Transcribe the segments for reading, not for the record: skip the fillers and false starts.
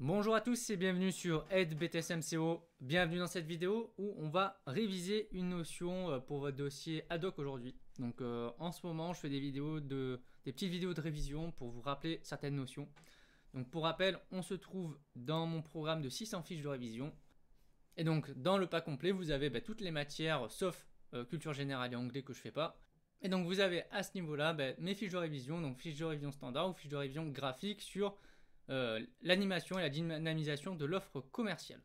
Bonjour à tous et bienvenue sur Aide BTSMCO. Bienvenue dans cette vidéo où on va réviser une notion pour votre dossier ad hoc aujourd'hui. Donc en ce moment, je fais des petites vidéos de révision pour vous rappeler certaines notions. Donc pour rappel, on se trouve dans mon programme de 600 fiches de révision. Et donc dans le pas complet, vous avez toutes les matières sauf culture générale et anglais que je fais pas. Et donc vous avez à ce niveau-là mes fiches de révision, donc fiches de révision standard ou fiches de révision graphique sur l'animation et la dynamisation de l'offre commerciale.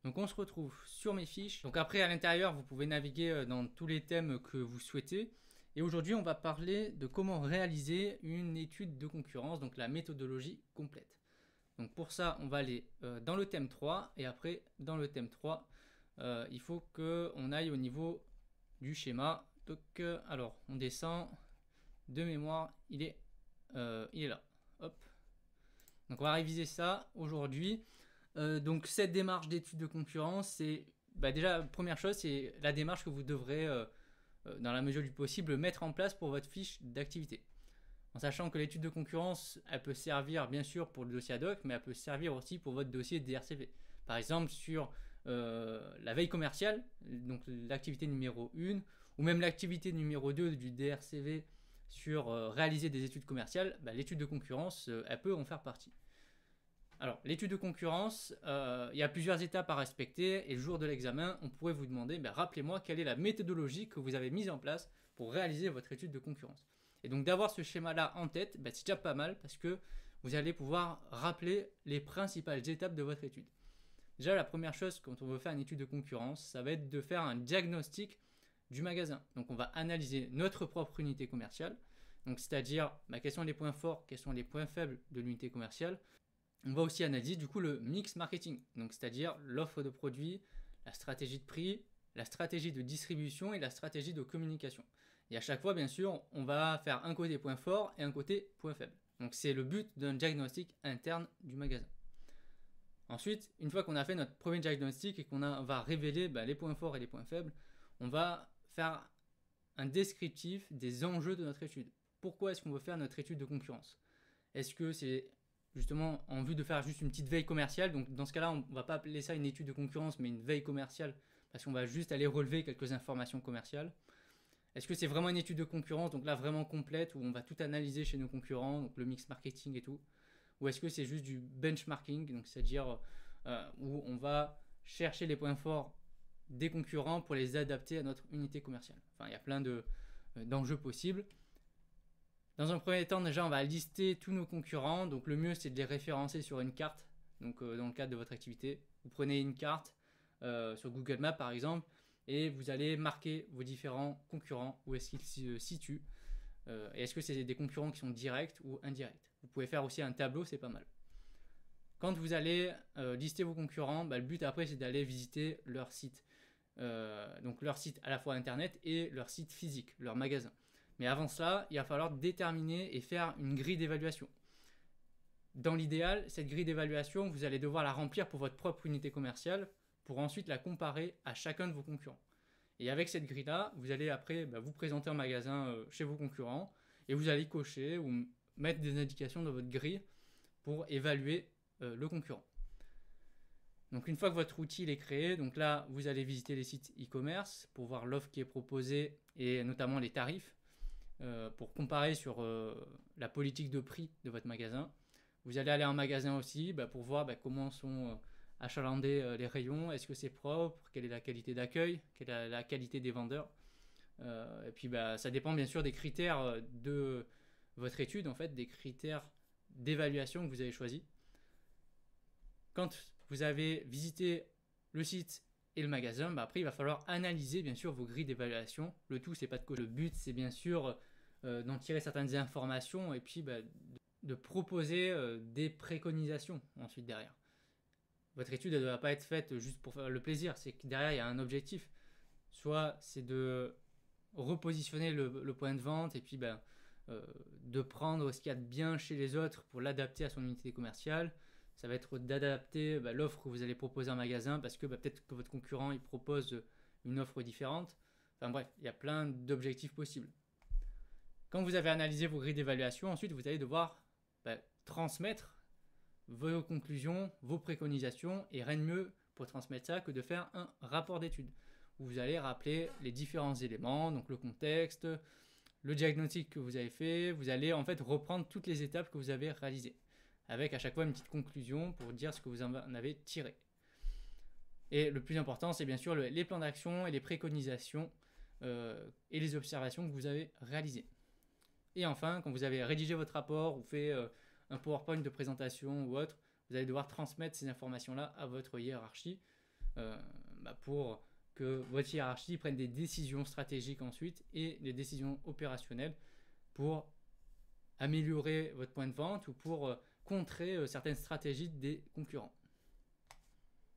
Donc on se retrouve sur mes fiches. Donc après à l'intérieur vous pouvez naviguer dans tous les thèmes que vous souhaitez. Et aujourd'hui on va parler de comment réaliser une étude de concurrence, donc la méthodologie complète. Donc pour ça on va aller dans le thème 3 et après dans le thème 3 il faut qu'on aille au niveau du schéma. Donc alors on descend de mémoire, il est là. Hop. Donc on va réviser ça aujourd'hui. Donc cette démarche d'étude de concurrence, c'est déjà première chose, c'est la démarche que vous devrez, dans la mesure du possible, mettre en place pour votre fiche d'activité. En sachant que l'étude de concurrence, elle peut servir bien sûr pour le dossier ad hoc, mais elle peut servir aussi pour votre dossier DRCV. Par exemple sur la veille commerciale, donc l'activité numéro 1, ou même l'activité numéro 2 du DRCV sur réaliser des études commerciales, l'étude de concurrence, elle peut en faire partie. Alors, l'étude de concurrence, il y a plusieurs étapes à respecter et le jour de l'examen, on pourrait vous demander, rappelez-moi quelle est la méthodologie que vous avez mise en place pour réaliser votre étude de concurrence. Et donc d'avoir ce schéma-là en tête, c'est déjà pas mal parce que vous allez pouvoir rappeler les principales étapes de votre étude. Déjà, la première chose quand on veut faire une étude de concurrence, ça va être de faire un diagnostic du magasin. Donc on va analyser notre propre unité commerciale, donc c'est-à-dire quels sont les points forts, quels sont les points faibles de l'unité commerciale. On va aussi analyser du coup le mix marketing, donc c'est-à-dire l'offre de produits, la stratégie de prix, la stratégie de distribution et la stratégie de communication. Et à chaque fois, bien sûr, on va faire un côté point fort et un côté point faible. Donc c'est le but d'un diagnostic interne du magasin. Ensuite, une fois qu'on a fait notre premier diagnostic et qu'on va révéler les points forts et les points faibles, on va faire un descriptif des enjeux de notre étude. Pourquoi est-ce qu'on veut faire notre étude de concurrence? Est-ce que c'est justement en vue de faire juste une petite veille commerciale? Donc dans ce cas-là, on ne va pas appeler ça une étude de concurrence, mais une veille commerciale, parce qu'on va juste aller relever quelques informations commerciales. Est-ce que c'est vraiment une étude de concurrence, donc là vraiment complète, où on va tout analyser chez nos concurrents, donc le mix marketing et tout? Ou est-ce que c'est juste du benchmarking, donc c'est-à-dire où on va chercher les points forts des concurrents pour les adapter à notre unité commerciale? Enfin, il y a plein d'enjeux possibles. Dans un premier temps, déjà, on va lister tous nos concurrents. Donc, le mieux, c'est de les référencer sur une carte. Donc, dans le cadre de votre activité, vous prenez une carte sur Google Maps, par exemple, et vous allez marquer vos différents concurrents, où est-ce qu'ils se situent. Et est-ce que c'est des concurrents qui sont directs ou indirects? Vous pouvez faire aussi un tableau, c'est pas mal. Quand vous allez lister vos concurrents, le but après, c'est d'aller visiter leur site. Donc, leur site à la fois internet et leur site physique, leur magasin. Mais avant cela, il va falloir déterminer et faire une grille d'évaluation. Dans l'idéal, cette grille d'évaluation, vous allez devoir la remplir pour votre propre unité commerciale pour ensuite la comparer à chacun de vos concurrents. Et avec cette grille-là, vous allez après vous présenter en magasin chez vos concurrents et vous allez cocher ou mettre des indications dans votre grille pour évaluer le concurrent. Donc une fois que votre outil est créé, donc là, vous allez visiter les sites e-commerce pour voir l'offre qui est proposée et notamment les tarifs. Pour comparer sur la politique de prix de votre magasin. Vous allez aller en magasin aussi pour voir comment sont achalandés les rayons, est-ce que c'est propre, quelle est la qualité d'accueil, quelle est la qualité des vendeurs. Et puis ça dépend bien sûr des critères de votre étude, en fait, des critères d'évaluation que vous avez choisis. Quand vous avez visité le site et le magasin, après il va falloir analyser bien sûr vos grilles d'évaluation. Le tout, c'est pas de cocher. Le but, c'est bien sûr d'en tirer certaines informations et puis de proposer des préconisations ensuite derrière. Votre étude ne doit pas être faite juste pour faire le plaisir, c'est que derrière il y a un objectif. Soit c'est de repositionner le point de vente et puis de prendre ce qu'il y a de bien chez les autres pour l'adapter à son unité commerciale. Ça va être d'adapter l'offre que vous allez proposer en magasin parce que peut-être que votre concurrent il propose une offre différente. Enfin bref, il y a plein d'objectifs possibles. Quand vous avez analysé vos grilles d'évaluation, ensuite vous allez devoir transmettre vos conclusions, vos préconisations, et rien de mieux pour transmettre ça que de faire un rapport d'étude où vous allez rappeler les différents éléments, donc le contexte, le diagnostic que vous avez fait. Vous allez en fait reprendre toutes les étapes que vous avez réalisées, avec à chaque fois une petite conclusion pour dire ce que vous en avez tiré. Et le plus important, c'est bien sûr les plans d'action et les préconisations et les observations que vous avez réalisées. Et enfin, quand vous avez rédigé votre rapport ou fait un PowerPoint de présentation ou autre, vous allez devoir transmettre ces informations-là à votre hiérarchie pour que votre hiérarchie prenne des décisions stratégiques ensuite et des décisions opérationnelles pour améliorer votre point de vente ou pour contrer certaines stratégies des concurrents.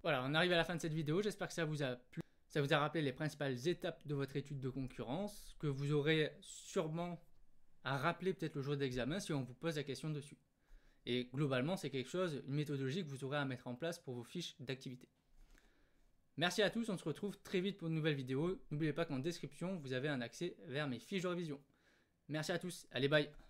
Voilà, on arrive à la fin de cette vidéo. J'espère que ça vous a plu. Ça vous a rappelé les principales étapes de votre étude de concurrence que vous aurez sûrement à rappeler peut-être le jour d'examen si on vous pose la question dessus. Et globalement, c'est quelque chose, une méthodologie que vous aurez à mettre en place pour vos fiches d'activité. Merci à tous, on se retrouve très vite pour une nouvelle vidéo. N'oubliez pas qu'en description, vous avez un accès vers mes fiches de révision. Merci à tous, allez bye!